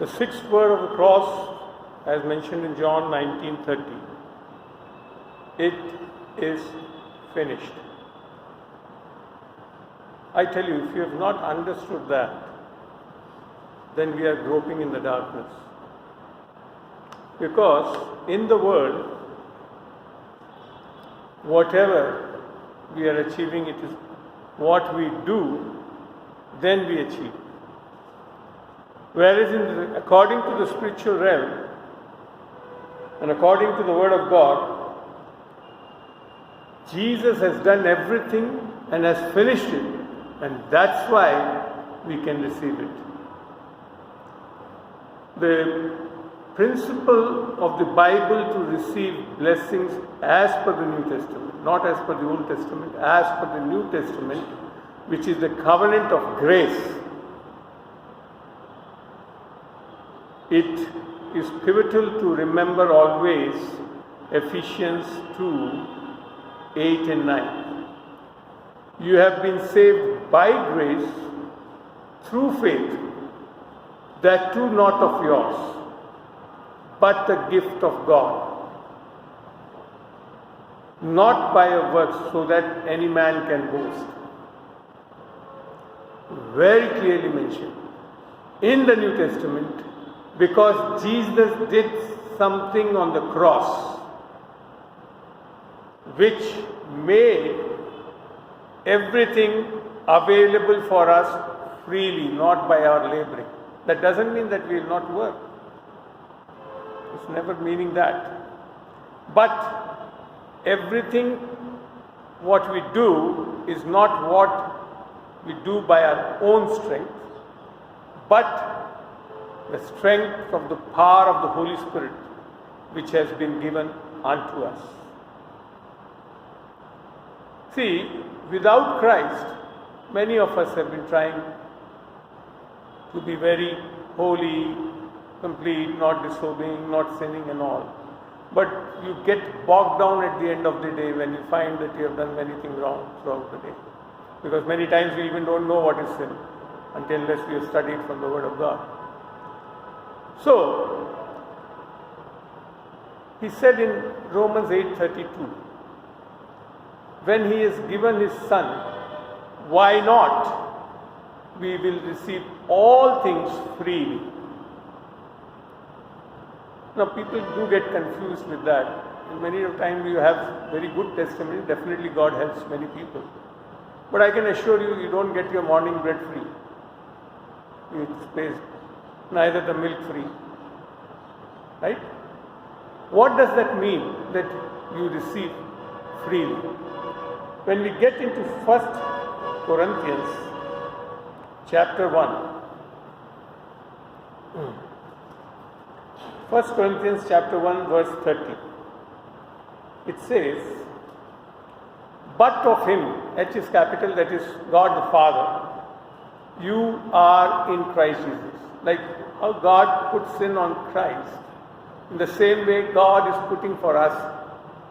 The sixth word of the cross, as mentioned in John 19:30, it is finished. I tell you, if you have not understood that, then we are groping in the darkness. Because in the world, whatever we are achieving, it is what we do, then we achieve. Whereas according to the spiritual realm and according to the Word of God, Jesus has done everything and has finished it, and that's why we can receive it. The principle of the Bible to receive blessings as per the New Testament, not as per the Old Testament, as per the New Testament, which is the covenant of grace. It is pivotal to remember always Ephesians 2:8 and 9. You have been saved by grace through faith, that too not of yours, but the gift of God, not by a works, so that any man can boast. Very clearly mentioned in the New Testament, because Jesus did something on the cross which made everything available for us freely, not by our laboring. That doesn't mean that we will not work. It's never meaning that. But everything what we do is not what we do by our own strength, but the strength of the power of the Holy Spirit which has been given unto us. See, without Christ, many of us have been trying to be very holy, complete, not disobeying, not sinning and all. But you get bogged down at the end of the day when you find that you have done anything wrong throughout the day. Because many times we even don't know what is sin unless we have studied from the Word of God. So, he said in Romans 8:32, when he has given his Son, why not we will receive all things freely. Now people do get confused with that. And many of times you have very good testimony, definitely God helps many people. But I can assure you, you don't get your morning bread free. It's neither the milk free. Right? What does that mean, that you receive freely? When we get into 1 Corinthians chapter 1. 1 Corinthians chapter 1 verse 30. It says, but of him, H is capital, that is God the Father, you are in Christ Jesus. Like how God put sin on Christ, in the same way God is putting for us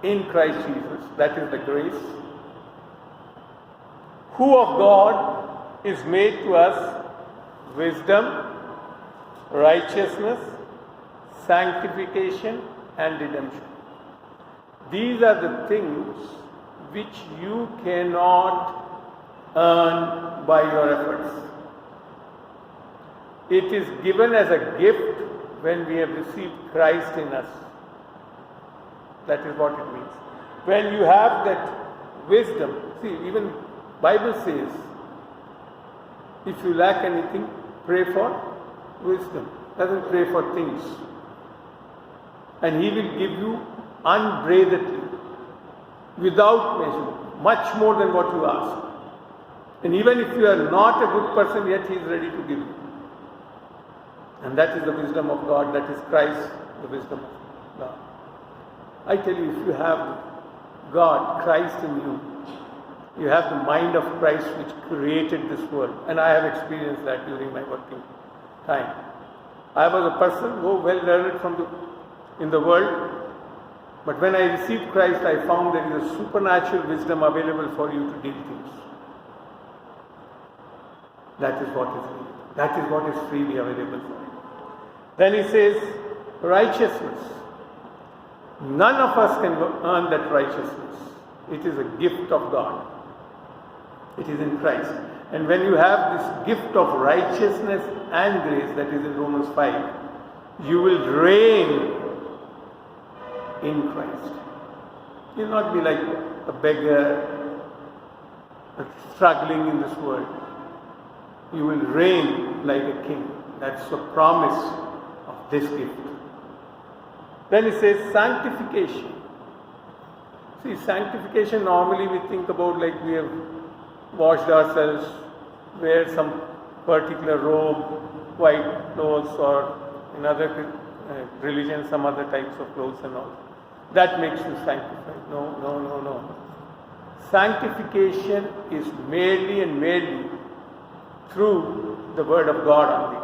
in Christ Jesus. That is the grace. Who of God is made to us wisdom, righteousness, sanctification and redemption. These are the things which you cannot earn by your efforts. It is given as a gift when we have received Christ in us. That is what it means. When you have that wisdom, see, even Bible says, if you lack anything, pray for wisdom. Doesn't pray for things. And He will give you unbraidedly, without measure, much more than what you ask. And even if you are not a good person, yet He is ready to give you. And that is the wisdom of God, that is Christ, the wisdom of God. I tell you, if you have God, Christ in you, you have the mind of Christ which created this world. And I have experienced that during my working time. I was a person who well learned in the world, but when I received Christ, I found there is a supernatural wisdom available for you to deal things. That is what is freely available for you. Then he says, righteousness. None of us can earn that righteousness. It is a gift of God. It is in Christ. And when you have this gift of righteousness and grace, that is in Romans 5, you will reign in Christ. You will not be like a beggar, struggling in this world. You will reign like a king. That's the promise of this gift. Then it says sanctification. See, sanctification, normally we think about like we have washed ourselves, wear some particular robe, white clothes, or in other religions some other types of clothes and all. That makes you sanctified. No. Sanctification is merely and merely through the word of God only.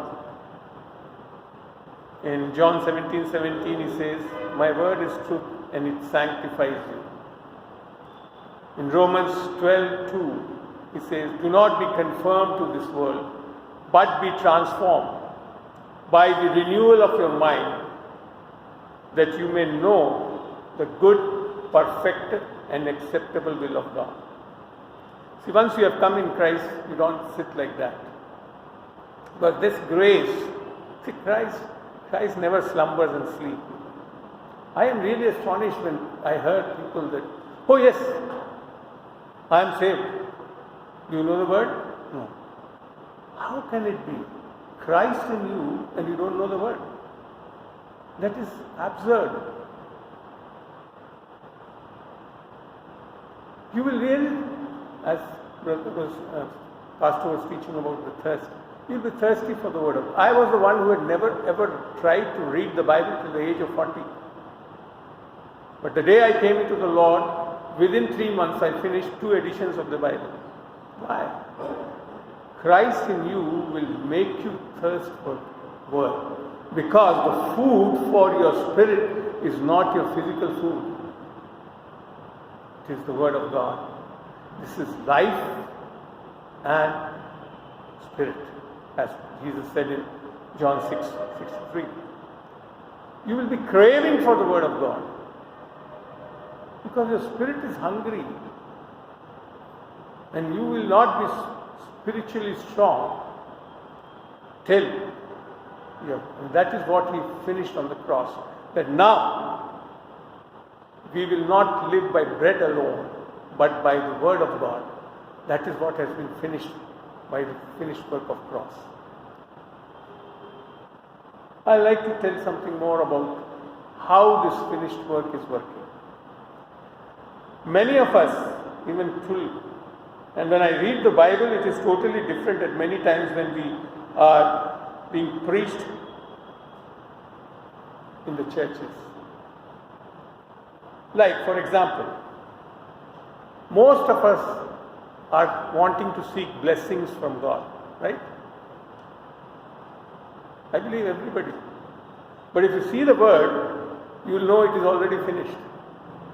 In John 17:17 he says, my word is truth and it sanctifies you. In Romans 12:2 he says, do not be conformed to this world, but be transformed by the renewal of your mind, that you may know the good, perfect and acceptable will of God. See, once you have come in Christ, you don't sit like that. But this grace, see, Christ never slumbers and sleeps. I am really astonished when I heard people that, oh yes, I am saved. Do you know the word? No. How can it be? Christ in you and you don't know the word? That is absurd. You will really, as Pastor was teaching about the thirst, you'll be thirsty for the word of God. I was the one who had never ever tried to read the Bible till the age of 40. But the day I came into the Lord, within 3 months I finished 2 editions of the Bible. Why? Christ in you will make you thirst for word. Because the food for your spirit is not your physical food. It is the word of God. This is life and spirit, as Jesus said in John 6:63. You will be craving for the word of God because your spirit is hungry, and you will not be spiritually strong till and that is what he finished on the cross. That now we will not live by bread alone, but by the word of God. That is what has been finished by the finished work of cross. I'd like to tell something more about how this finished work is working. Many of us, even through, and when I read the Bible, it is totally different at many times when we are being preached in the churches. Like, for example, most of us are wanting to seek blessings from God, right? I believe everybody. But if you see the word, you will know it is already finished.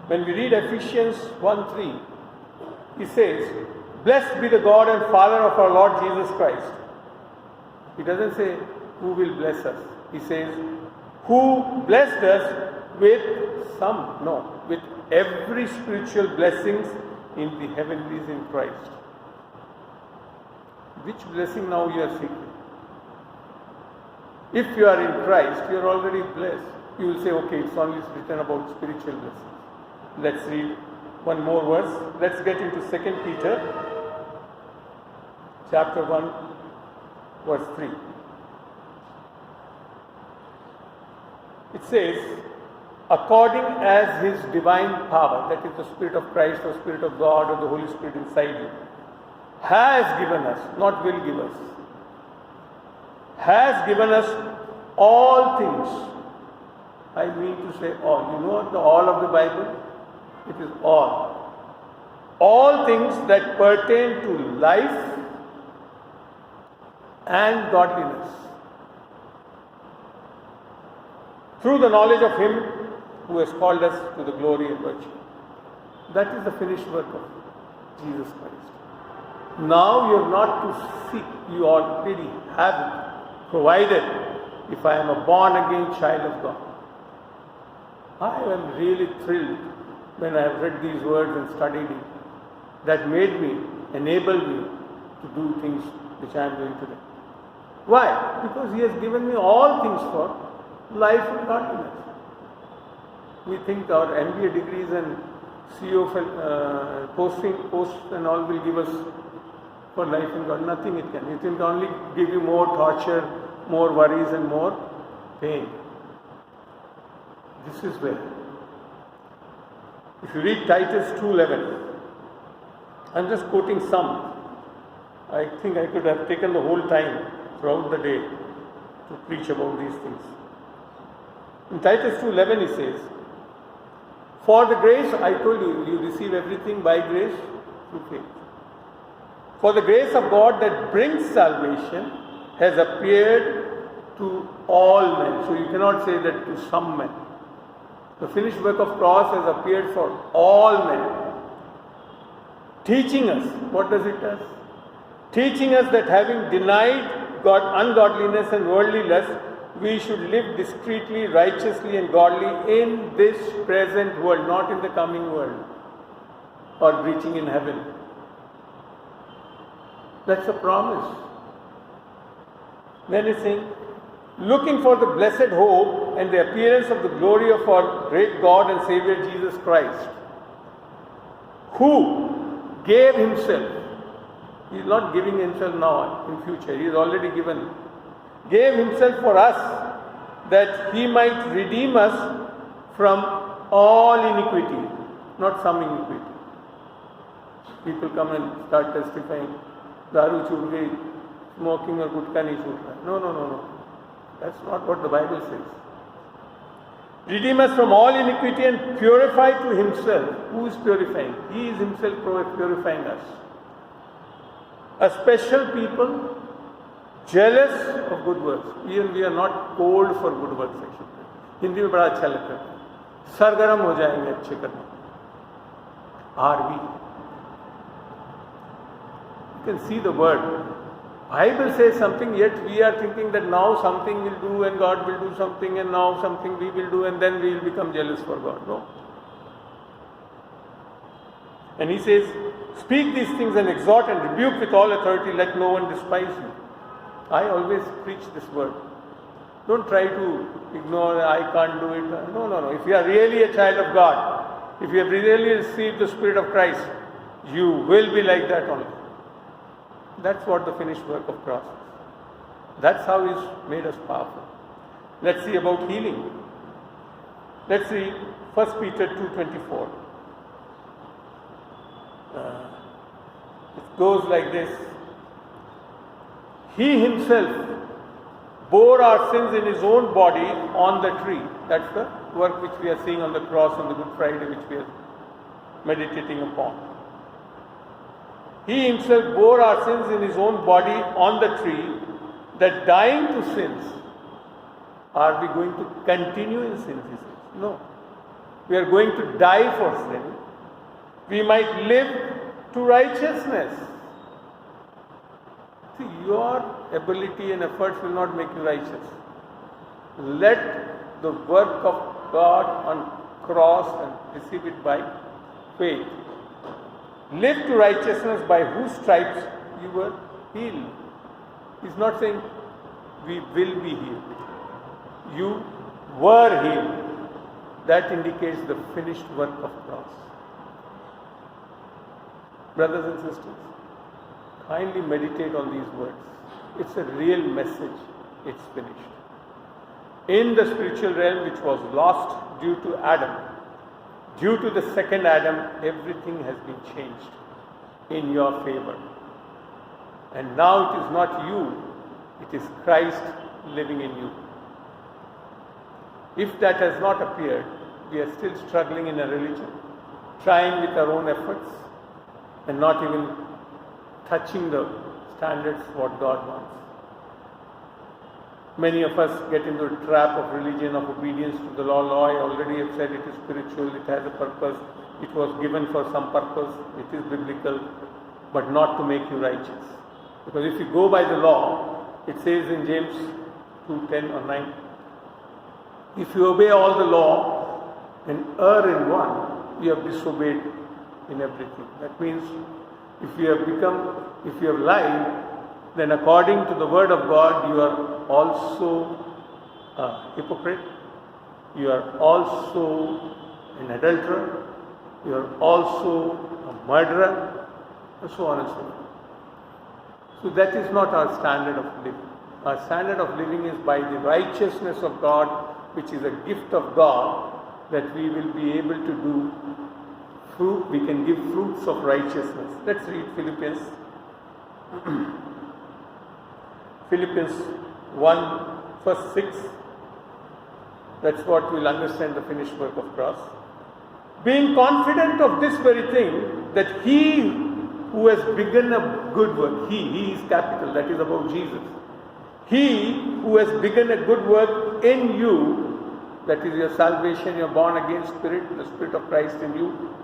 When we read Ephesians 1:3, he says, "Blessed be the God and Father of our Lord Jesus Christ." He doesn't say, "Who will bless us?" He says, "Who blessed us with some," no, with every spiritual blessings in the heavenlies in Christ. Which blessing now you are seeking? If you are in Christ, you are already blessed. You will say, okay, it's only written about spiritual blessings. Let's read one more verse. Let's get into 2 Peter chapter 1 verse 3. It says, according as his divine power, that is the Spirit of Christ or Spirit of God or the Holy Spirit inside you, has given us, not will give us, has given us all things. I mean to say all. You know the all of the Bible? It is all. All things that pertain to life and godliness, through the knowledge of him who has called us to the glory and virtue. That is the finished work of Jesus Christ. Now you are not to seek, you already have it provided. if I am a born again child of God. I am really thrilled when I have read these words and studied it. That made me, enabled me to do things which I am doing today. Why? Because He has given me all things for life and godliness. We think our MBA degrees and CEO posts and all will give us for life and God. Nothing it can. It will only give you more torture, more worries and more pain. This is where. If you read Titus 2:11, I'm just quoting some. I think I could have taken the whole time throughout the day to preach about these things. In Titus 2:11 he says, for the grace, I told you, you receive everything by grace through faith. For the grace of God that brings salvation has appeared to all men. So you cannot say that to some men. The finished work of cross has appeared for all men. Teaching us, what does it do? Teaching us that having denied God, ungodliness and worldly lust, we should live discreetly, righteously and godly in this present world, not in the coming world or reaching in heaven. That's a promise. Then he's saying, looking for the blessed hope and the appearance of the glory of our great God and Savior Jesus Christ, who gave Himself. He is not giving Himself now, in future. He is already given. Gave Himself for us, that He might redeem us from all iniquity, not some iniquity. People come and start testifying, daru chhut gayi, smoking or gutka nahi chhut raha. No. That's not what the Bible says. Redeem us from all iniquity and purify to Himself. Who is purifying? He is Himself purifying us. A special people, jealous of good works. Even we are not cold for good works actually. Hindi में बड़ा अच्छा लगता है. सरगर्म हो जाएंगे अच्छे करने. Are we? You can see the word. Bible says something, yet we are thinking that now something will do and God will do something and now something we will do and then we will become jealous for God. No. And he says, speak these things and exhort and rebuke with all authority, let no one despise you. I always preach this word. Don't try to ignore, I can't do it. No. If you are really a child of God, if you have really received the Spirit of Christ, you will be like that only. That's what the finished work of cross is. That's how He's made us powerful. Let's see about healing. Let's see 1 Peter 2:24. It goes like this. He Himself bore our sins in His own body on the tree. That's the work which we are seeing on the cross on the Good Friday, which we are meditating upon. He Himself bore our sins in His own body on the tree, that dying to sins, are we going to continue in sin? He says. No. We are going to die for sin. We might live to righteousness. See, your ability and efforts will not make you righteous. Let the work of God on cross and receive it by faith. Live to righteousness, by whose stripes you were healed. He's not saying we will be healed. You were healed. That indicates the finished work of cross. Brothers and sisters, kindly meditate on these words. It's a real message. It's finished. In the spiritual realm, which was lost due to Adam, due to the second Adam, everything has been changed in your favor. And now it is not you, it is Christ living in you. If that has not appeared, we are still struggling in a religion, trying with our own efforts and not even touching the standards what God wants. Many of us get into a trap of religion, of obedience to the law. Law, I already have said, it is spiritual, it has a purpose, it was given for some purpose, it is biblical, but not to make you righteous. Because if you go by the law, it says in James 2:10 or 9. If you obey all the law and err in one, you have disobeyed in everything. That means if you have lied, then according to the word of God, you are also a hypocrite, you are also an adulterer, you are also a murderer, and so on and so forth. So that is not our standard of living. Our standard of living is by the righteousness of God, which is a gift of God, that we will be able to do fruit, we can give fruits of righteousness. Let's read Philippians. Philippians 1, verse 6. That's what we'll understand the finished work of cross. Being confident of this very thing, that he who has begun a good work, he is capital, that is about Jesus. He who has begun a good work in you, that is your salvation, your born again spirit, the Spirit of Christ in you,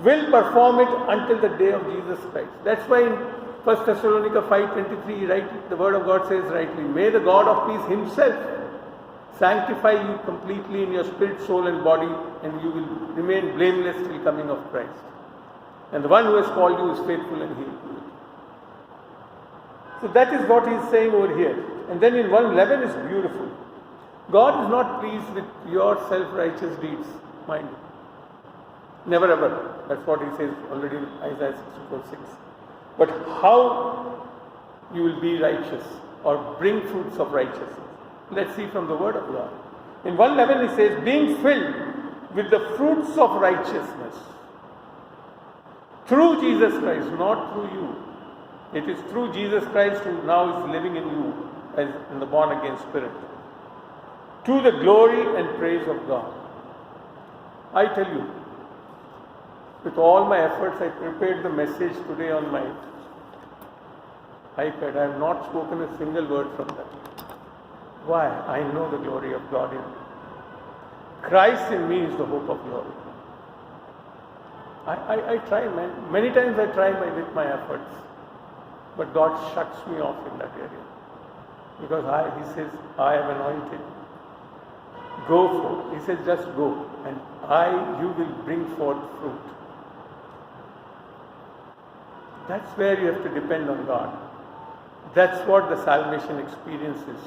will perform it until the day of Jesus Christ. That's why in 1 Thessalonians 5:23, right, the word of God says rightly, may the God of peace himself sanctify you completely in your spirit, soul and body, and you will remain blameless till coming of Christ. And the one who has called you is faithful and he will do it. So that is what he is saying over here. And then in 1:11 is beautiful. God is not pleased with your self-righteous deeds, mind you. Never ever. That's what he says already in Isaiah 64:6. But how you will be righteous or bring fruits of righteousness. Let's see from the word of God. In 1:11 he says, being filled with the fruits of righteousness through Jesus Christ, not through you. It is through Jesus Christ who now is living in you as in the born again spirit, to the glory and praise of God. I tell you, with all my efforts, I prepared the message today on my iPad. I have not spoken a single word from that. Why? I know the glory of God in me. Christ in me is the hope of glory. I try, man. Many times I try with my efforts, but God shuts me off in that area. Because he says, I am anointed. Go forth. He says, just go, and you will bring forth fruit. That's where you have to depend on God. That's what the salvation experience is.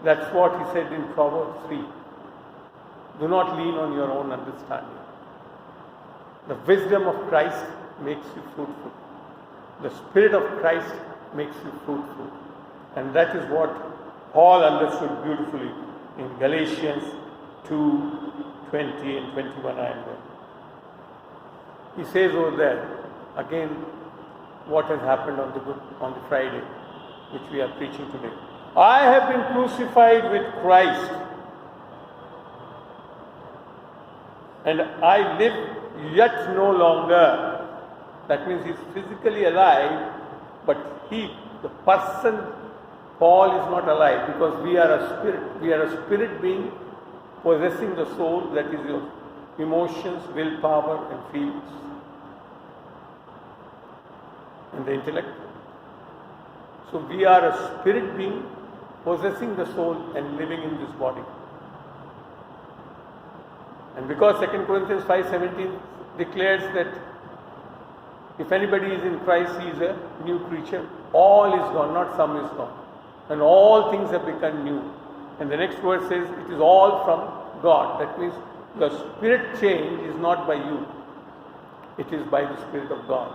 That's what he said in Proverbs 3. Do not lean on your own understanding. The wisdom of Christ makes you fruitful. The Spirit of Christ makes you fruitful. And that is what Paul understood beautifully in Galatians 2:20 and 21. He says over there, again, what has happened on the Friday, which we are preaching today. I have been crucified with Christ, and I live yet no longer. That means he is physically alive, but the person, Paul, is not alive, because we are a spirit. We are a spirit being possessing the soul, that is your emotions, willpower and feelings, and the intellect. So we are a spirit being possessing the soul and living in this body. And because 2 Corinthians 5:17 declares that if anybody is in Christ, he is a new creature. All is gone, not some is gone. And all things have become new. And the next verse says, it is all from God. That means the spirit change is not by you. It is by the Spirit of God.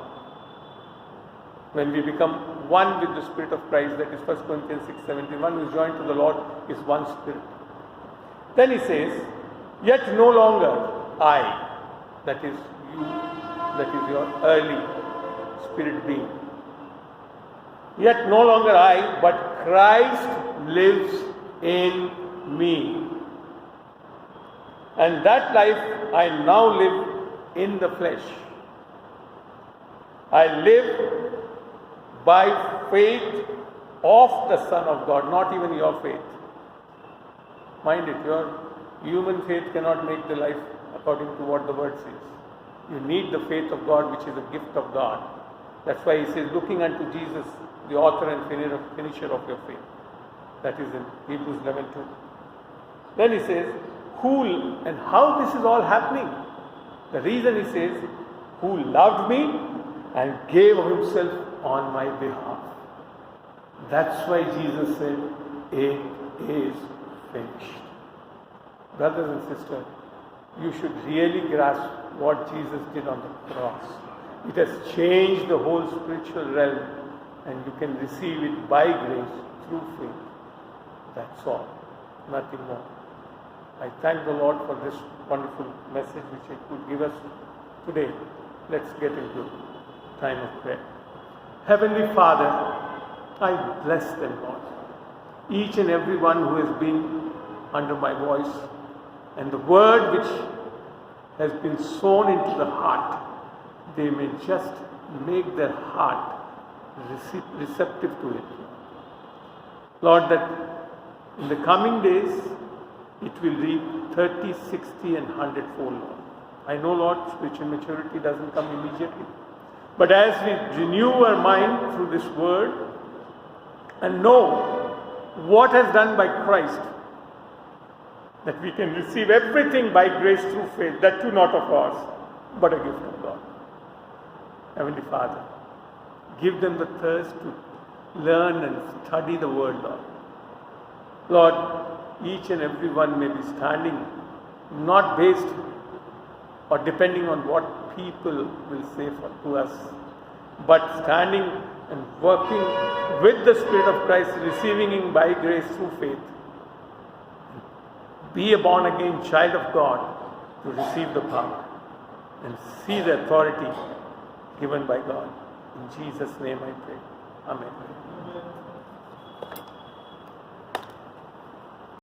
When we become one with the Spirit of Christ, that is 1 Corinthians 6:17, one who is joined to the Lord is one spirit. Then he says, yet no longer I, that is you, that is your early spirit being. Yet no longer I, but Christ lives in me. And that life I now live in the flesh. I live by faith of the Son of God, not even your faith. Mind it, your human faith cannot make the life according to what the word says. You need the faith of God, which is a gift of God. That's why he says, looking unto Jesus, the author and finisher of your faith. That is in Hebrews 11:2. Then he says, who and how this is all happening? The reason he says, who loved me and gave of himself on my behalf. That's why Jesus said, it is finished. Brothers and sisters, you should really grasp what Jesus did on the cross. It has changed the whole spiritual realm, and you can receive it by grace through faith. That's all, nothing more. I thank the Lord for this wonderful message which He could give us today. Let's get into time of prayer. Heavenly Father, I bless them, Lord. Each and every one who has been under my voice, and the word which has been sown into the heart, they may just make their heart receptive to it. Lord, that in the coming days, it will reap 30, 60 and 100-fold, Lord. I know, Lord, spiritual maturity doesn't come immediately. But as we renew our mind through this word and know what has done by Christ, that we can receive everything by grace through faith, that too not of ours, but a gift of God. Heavenly Father, give them the thirst to learn and study the word, Lord. Lord, each and every one may be standing, not based or depending on what people will say to us, but standing and working with the Spirit of Christ, receiving Him by grace through faith. Be a born again child of God to receive the power and see the authority given by God. In Jesus' name I pray. Amen.